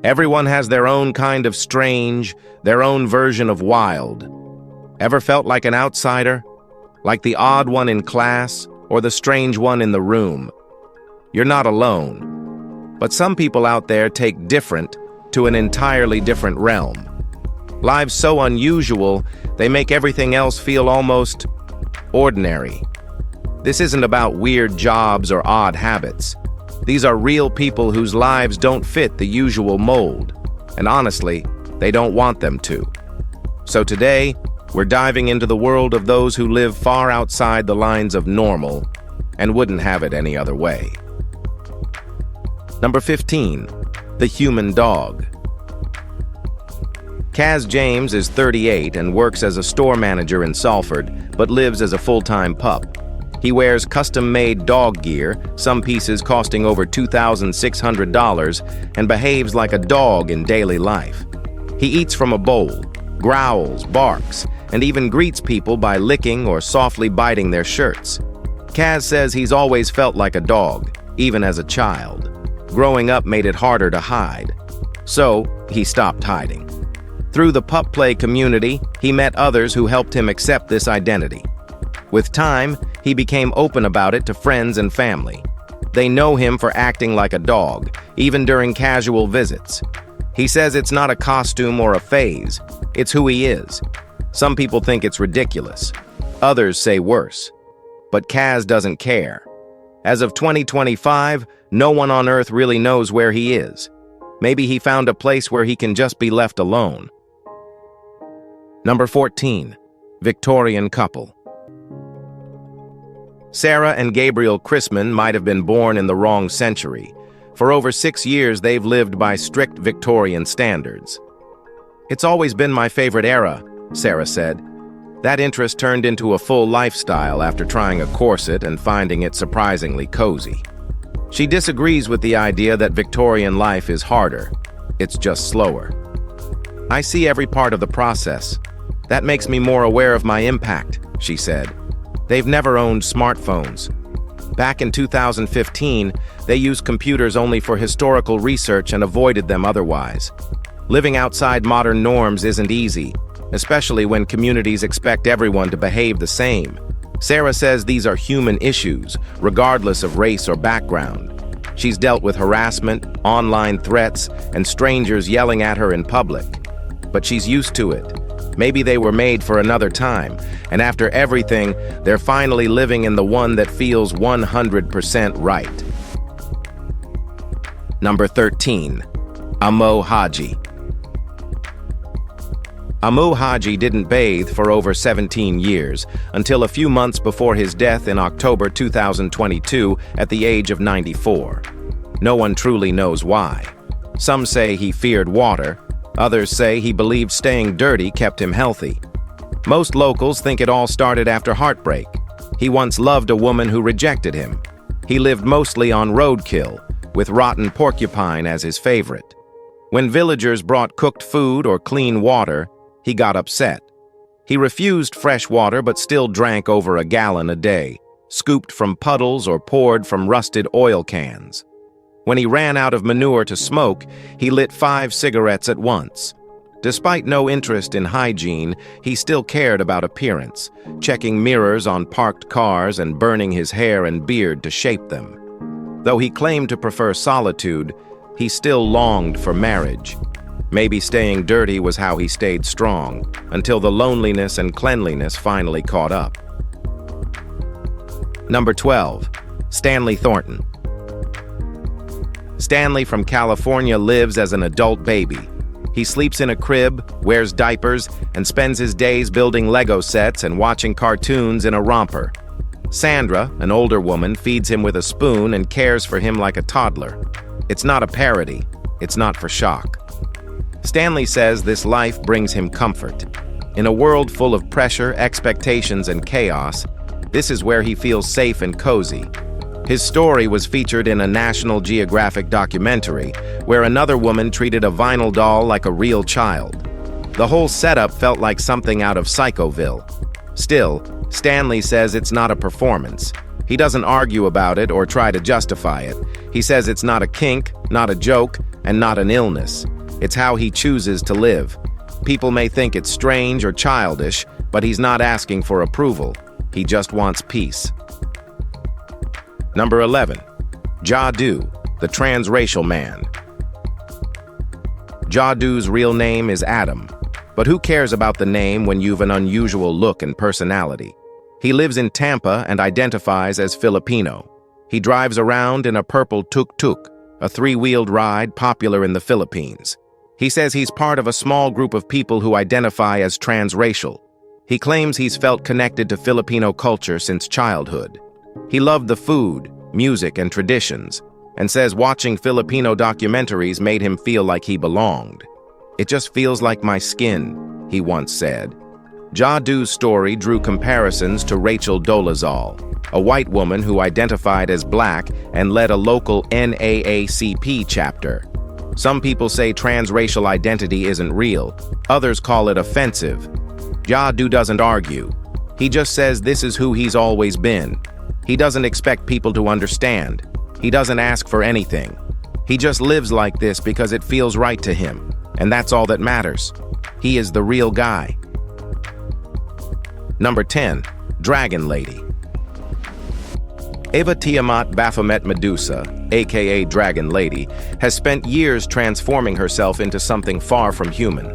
Everyone has their own kind of strange, their own version of wild. Ever felt like an outsider? Like the odd one in class or the strange one in the room? You're not alone. But some people out there take different to an entirely different realm. Lives so unusual, they make everything else feel almost ordinary. This isn't about weird jobs or odd habits. These are real people whose lives don't fit the usual mold, and honestly, they don't want them to. So today, we're diving into the world of those who live far outside the lines of normal and wouldn't have it any other way. Number 15, the human dog. Kaz James is 38 and works as a store manager in Salford, but lives as a full-time pup. He wears custom-made dog gear, some pieces costing over $2,600, and behaves like a dog in daily life. He eats from a bowl, growls, barks, and even greets people by licking or softly biting their shirts. Kaz says he's always felt like a dog, even as a child. Growing up made it harder to hide. So, he stopped hiding. Through the pup play community, he met others who helped him accept this identity. With time, he became open about it to friends and family. They know him for acting like a dog, even during casual visits. He says it's not a costume or a phase, it's who he is. Some people think it's ridiculous. Others say worse. But Kaz doesn't care. As of 2025, no one on Earth really knows where he is. Maybe he found a place where he can just be left alone. Number 14, Victorian couple. Sarah and Gabriel Chrisman might have been born in the wrong century. For over 6 years, they've lived by strict Victorian standards. "It's always been my favorite era," Sarah said. That interest turned into a full lifestyle after trying a corset and finding it surprisingly cozy. She disagrees with the idea that Victorian life is harder. It's just slower. "I see every part of the process. That makes me more aware of my impact," she said. They've never owned smartphones. Back in 2015, they used computers only for historical research and avoided them otherwise. Living outside modern norms isn't easy, especially when communities expect everyone to behave the same. Sarah says these are human issues, regardless of race or background. She's dealt with harassment, online threats, and strangers yelling at her in public. But she's used to it. Maybe they were made for another time, and after everything, they're finally living in the one that feels 100% right. Number 13, Amo Haji. Amo Haji didn't bathe for over 17 years, until a few months before his death in October 2022 at the age of 94. No one truly knows why. Some say he feared water. Others say he believed staying dirty kept him healthy. Most locals think it all started after heartbreak. He once loved a woman who rejected him. He lived mostly on roadkill, with rotten porcupine as his favorite. When villagers brought cooked food or clean water, he got upset. He refused fresh water but still drank over a gallon a day, scooped from puddles or poured from rusted oil cans. When he ran out of manure to smoke, he lit 5 cigarettes at once. Despite no interest in hygiene, he still cared about appearance, checking mirrors on parked cars and burning his hair and beard to shape them. Though he claimed to prefer solitude, he still longed for marriage. Maybe staying dirty was how he stayed strong, until the loneliness and cleanliness finally caught up. Number 12, Stanley Thornton. Stanley from California lives as an adult baby. He sleeps in a crib, wears diapers, and spends his days building Lego sets and watching cartoons in a romper. Sandra, an older woman, feeds him with a spoon and cares for him like a toddler. It's not a parody. It's not for shock. Stanley says this life brings him comfort. In a world full of pressure, expectations, and chaos, this is where he feels safe and cozy. His story was featured in a National Geographic documentary where another woman treated a vinyl doll like a real child. The whole setup felt like something out of Psychoville. Still, Stanley says it's not a performance. He doesn't argue about it or try to justify it. He says it's not a kink, not a joke, and not an illness. It's how he chooses to live. People may think it's strange or childish, but he's not asking for approval. He just wants peace. Number 11. Jadoo, the transracial man. Jadoo's real name is Adam, but who cares about the name when you've an unusual look and personality? He lives in Tampa and identifies as Filipino. He drives around in a purple tuk-tuk, a three-wheeled ride popular in the Philippines. He says he's part of a small group of people who identify as transracial. He claims he's felt connected to Filipino culture since childhood. He loved the food, music, and traditions, and says watching Filipino documentaries made him feel like he belonged. "It just feels like my skin," he once said. Jadoo's story drew comparisons to Rachel Dolezal, a white woman who identified as black and led a local NAACP chapter. Some people say transracial identity isn't real. Others call it offensive. Jadoo doesn't argue. He just says this is who he's always been. He doesn't expect people to understand. He doesn't ask for anything. He just lives like this because it feels right to him, and that's all that matters. He is the real guy. Number 10. Dragon Lady. Eva Tiamat Baphomet Medusa, aka Dragon Lady, has spent years transforming herself into something far from human.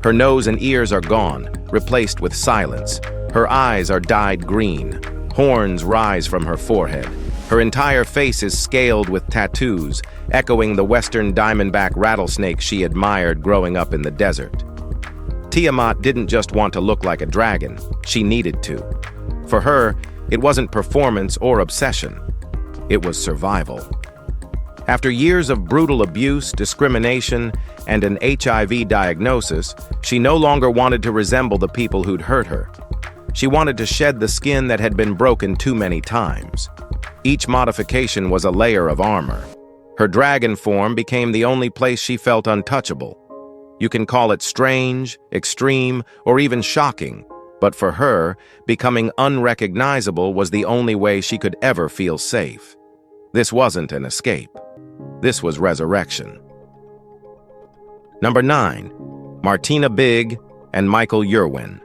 Her nose and ears are gone, replaced with silence. Her eyes are dyed green. Horns rise from her forehead. Her entire face is scaled with tattoos, echoing the western diamondback rattlesnake she admired growing up in the desert. Tiamat didn't just want to look like a dragon, she needed to. For her, it wasn't performance or obsession. It was survival. After years of brutal abuse, discrimination, and an HIV diagnosis, she no longer wanted to resemble the people who'd hurt her. She wanted to shed the skin that had been broken too many times. Each modification was a layer of armor. Her dragon form became the only place she felt untouchable. You can call it strange, extreme, or even shocking, but for her, becoming unrecognizable was the only way she could ever feel safe. This wasn't an escape. This was resurrection. Number 9. Martina Big and Michael Yerwin.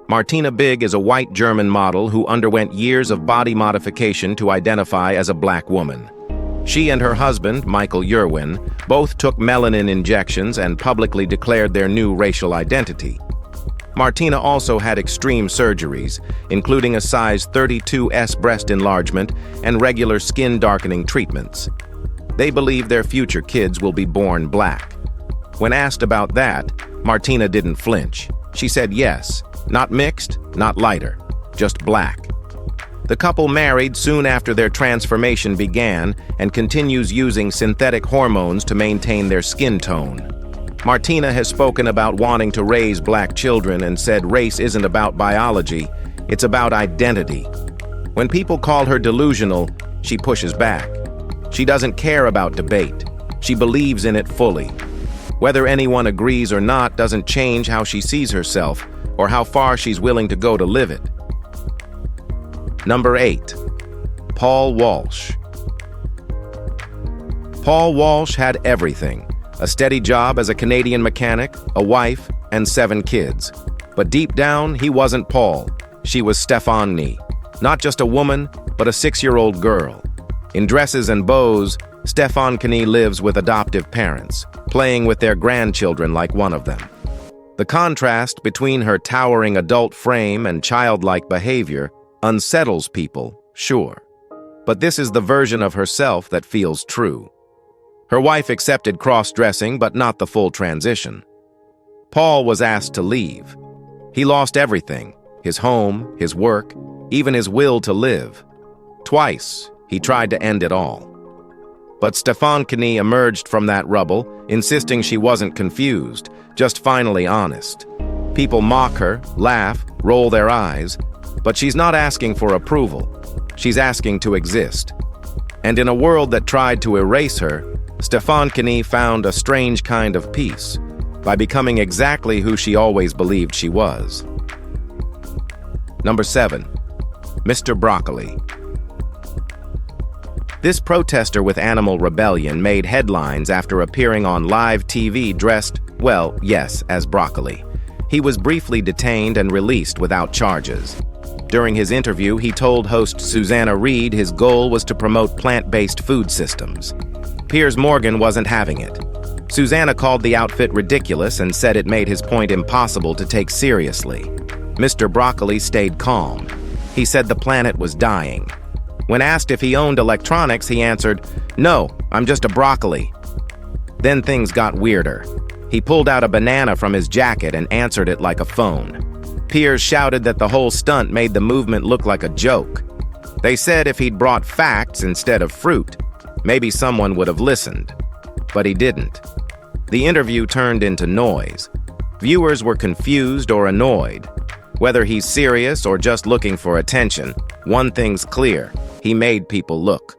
Martina Big is a white German model who underwent years of body modification to identify as a black woman. She and her husband, Michael Yerwin, both took melanin injections and publicly declared their new racial identity. Martina also had extreme surgeries, including a size 32S breast enlargement and regular skin darkening treatments. They believe their future kids will be born black. When asked about that, Martina didn't flinch. She said yes, not mixed, not lighter, just black. The couple married soon after their transformation began and continues using synthetic hormones to maintain their skin tone. Martina has spoken about wanting to raise black children and said race isn't about biology, it's about identity. When people call her delusional, she pushes back. She doesn't care about debate. She believes in it fully. Whether anyone agrees or not doesn't change how she sees herself or how far she's willing to go to live it. Number 8. Paul Walsh. Paul Walsh had everything. A steady job as a Canadian mechanic, a wife, and 7 kids. But deep down, he wasn't Paul. She was Stephanie. Not just a woman, but a 6-year-old girl. In dresses and bows, Stephanie lives with adoptive parents, playing with their grandchildren like one of them. The contrast between her towering adult frame and childlike behavior unsettles people, sure. But this is the version of herself that feels true. Her wife accepted cross-dressing, but not the full transition. Paul was asked to leave. He lost everything, his home, his work, even his will to live. Twice, he tried to end it all. But Stephanie emerged from that rubble, insisting she wasn't confused, just finally honest. People mock her, laugh, roll their eyes, but she's not asking for approval. She's asking to exist. And in a world that tried to erase her, Stephanie found a strange kind of peace by becoming exactly who she always believed she was. Number 7. Mr. Broccoli. This protester with animal rebellion made headlines after appearing on live TV dressed, well, yes, as broccoli. He was briefly detained and released without charges. During his interview, he told host Susanna Reid his goal was to promote plant-based food systems. Piers Morgan wasn't having it. Susanna called the outfit ridiculous and said it made his point impossible to take seriously. Mr. Broccoli stayed calm. He said the planet was dying. When asked if he owned electronics, he answered, "No, I'm just a broccoli." Then things got weirder. He pulled out a banana from his jacket and answered it like a phone. Piers shouted that the whole stunt made the movement look like a joke. They said if he'd brought facts instead of fruit, maybe someone would have listened. But he didn't. The interview turned into noise. Viewers were confused or annoyed. Whether he's serious or just looking for attention, one thing's clear: he made people look.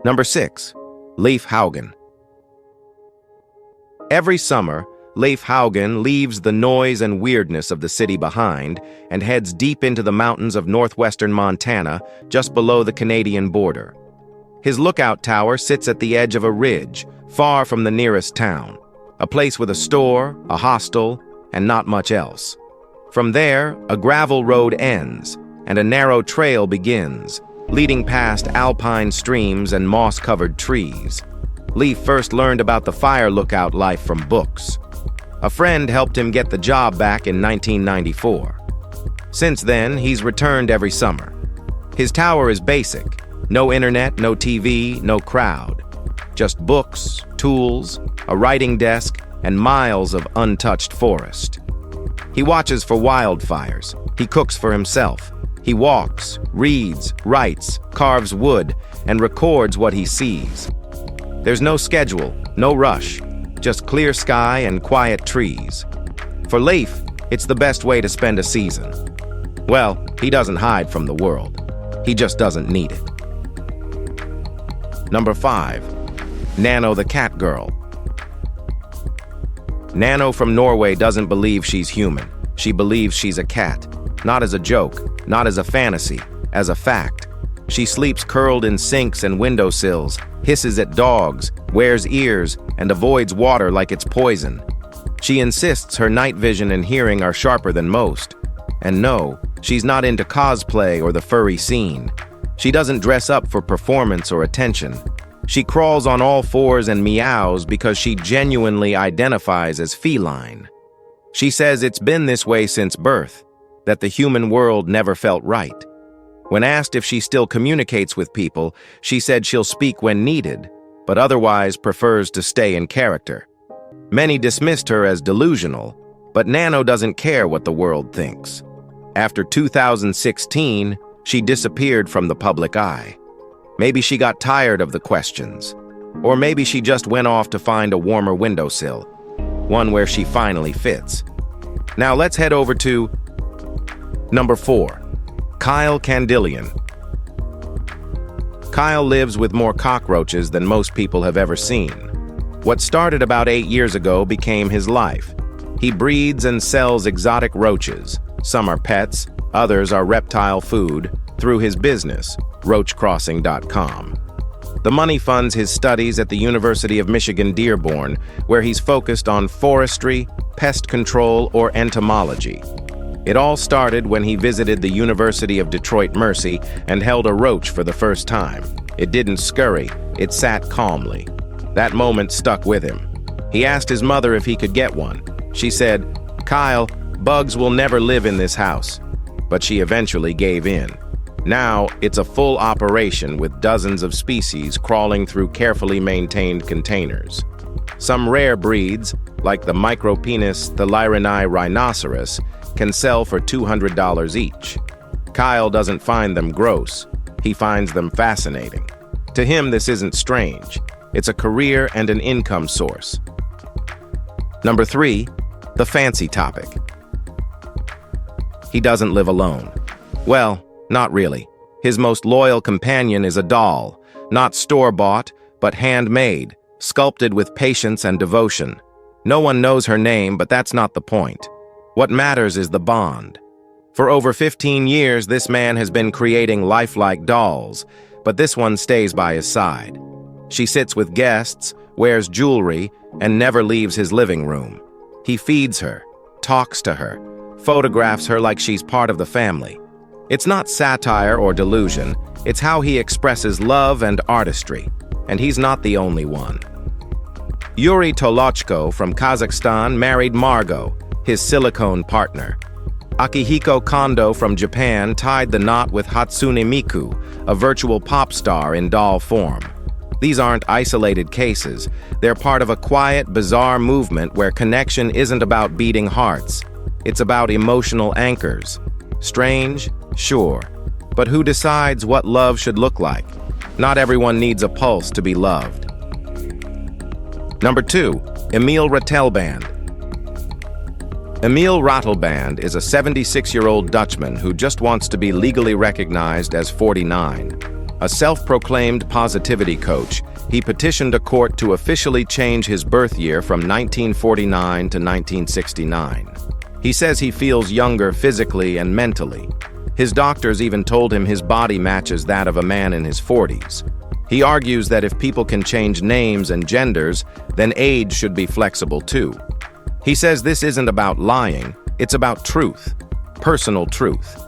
Number 6. Leif Haugen. Every summer, Leif Haugen leaves the noise and weirdness of the city behind and heads deep into the mountains of northwestern Montana, just below the Canadian border. His lookout tower sits at the edge of a ridge, far from the nearest town, a place with a store, a hostel, and not much else. From there, a gravel road ends, and a narrow trail begins, leading past alpine streams and moss-covered trees. Leif first learned about the fire lookout life from books. A friend helped him get the job back in 1994. Since then, he's returned every summer. His tower is basic: no internet, no TV, no crowd. Just books, tools, a writing desk, and miles of untouched forest. He watches for wildfires. He cooks for himself. He walks, reads, writes, carves wood, and records what he sees. There's no schedule, no rush, just clear sky and quiet trees. For Leif, it's the best way to spend a season. Well, he doesn't hide from the world. He just doesn't need it. Number 5. Nano the Cat Girl. Nano from Norway doesn't believe she's human. She believes she's a cat. Not as a joke, not as a fantasy, as a fact. She sleeps curled in sinks and windowsills, hisses at dogs, wears ears, and avoids water like it's poison. She insists her night vision and hearing are sharper than most. And no, she's not into cosplay or the furry scene. She doesn't dress up for performance or attention. She crawls on all fours and meows because she genuinely identifies as feline. She says it's been this way since birth, that the human world never felt right. When asked if she still communicates with people, she said she'll speak when needed, but otherwise prefers to stay in character. Many dismissed her as delusional, but Nano doesn't care what the world thinks. After 2016, she disappeared from the public eye. Maybe she got tired of the questions. Or maybe she just went off to find a warmer windowsill, one where she finally fits. Now let's head over to Number 4. Kyle Candillion. Kyle lives with more cockroaches than most people have ever seen. What started about 8 years ago became his life. He breeds and sells exotic roaches. Some are pets, others are reptile food, through his business, roachcrossing.com. The money funds his studies at the University of Michigan Dearborn, where he's focused on forestry, pest control, or entomology. It all started when he visited the University of Detroit Mercy and held a roach for the first time. It didn't scurry, it sat calmly. That moment stuck with him. He asked his mother if he could get one. She said, "Kyle, bugs will never live in this house." But she eventually gave in. Now, it's a full operation with dozens of species crawling through carefully maintained containers. Some rare breeds, like the micropenis Thelyrinae rhinoceros, can sell for $200 each. Kyle doesn't find them gross. He finds them fascinating. To him, this isn't strange. It's a career and an income source. Number 3, the fancy topic. He doesn't live alone. Well, not really. His most loyal companion is a doll, not store-bought, but handmade, sculpted with patience and devotion. No one knows her name, but that's not the point. What matters is the bond. For over 15 years, this man has been creating lifelike dolls, but this one stays by his side. She sits with guests, wears jewelry, and never leaves his living room. He feeds her, talks to her, photographs her like she's part of the family. It's not satire or delusion, it's how he expresses love and artistry, and he's not the only one. Yuri Tolochko from Kazakhstan married Margot, his silicone partner. Akihiko Kondo from Japan tied the knot with Hatsune Miku, a virtual pop star in doll form. These aren't isolated cases. They're part of a quiet, bizarre movement where connection isn't about beating hearts. It's about emotional anchors. Strange? Sure. But who decides what love should look like? Not everyone needs a pulse to be loved. Number 2. Emil Ratelband. Emil Ratelband is a 76-year-old Dutchman who just wants to be legally recognized as 49. A self-proclaimed positivity coach, he petitioned a court to officially change his birth year from 1949 to 1969. He says he feels younger physically and mentally. His doctors even told him his body matches that of a man in his 40s. He argues that if people can change names and genders, then age should be flexible too. He says this isn't about lying, it's about truth, personal truth.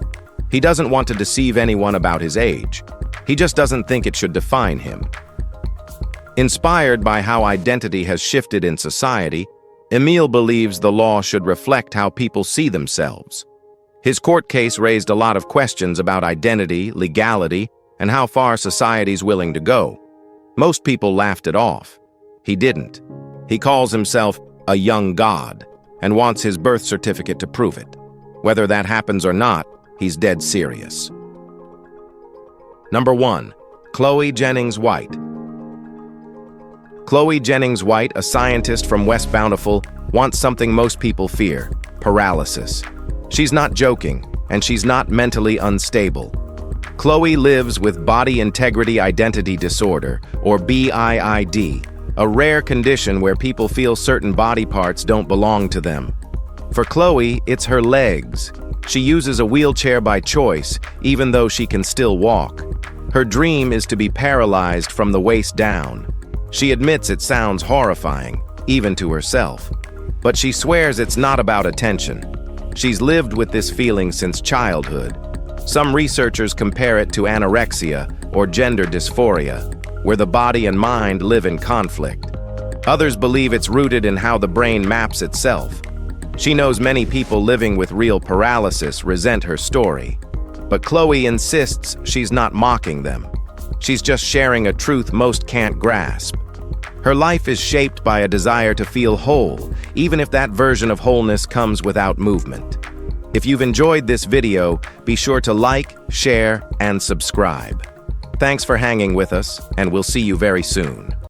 He doesn't want to deceive anyone about his age. He just doesn't think it should define him. Inspired by how identity has shifted in society, Emil believes the law should reflect how people see themselves. His court case raised a lot of questions about identity, legality, and how far society's willing to go. Most people laughed it off. He didn't. He calls himself a young god and wants his birth certificate to prove it. Whether that happens or not, he's dead serious. Number 1. Chloe Jennings White. Chloe Jennings White, a scientist from West Bountiful, wants something most people fear: paralysis. She's not joking, and she's not mentally unstable. Chloe lives with body integrity identity disorder, or BIID, a rare condition where people feel certain body parts don't belong to them. For Chloe, it's her legs. She uses a wheelchair by choice, even though she can still walk. Her dream is to be paralyzed from the waist down. She admits it sounds horrifying, even to herself. But she swears it's not about attention. She's lived with this feeling since childhood. Some researchers compare it to anorexia or gender dysphoria, where the body and mind live in conflict. Others believe it's rooted in how the brain maps itself. She knows many people living with real paralysis resent her story. But Chloe insists she's not mocking them. She's just sharing a truth most can't grasp. Her life is shaped by a desire to feel whole, even if that version of wholeness comes without movement. If you've enjoyed this video, be sure to like, share, and subscribe. Thanks for hanging with us, and we'll see you very soon.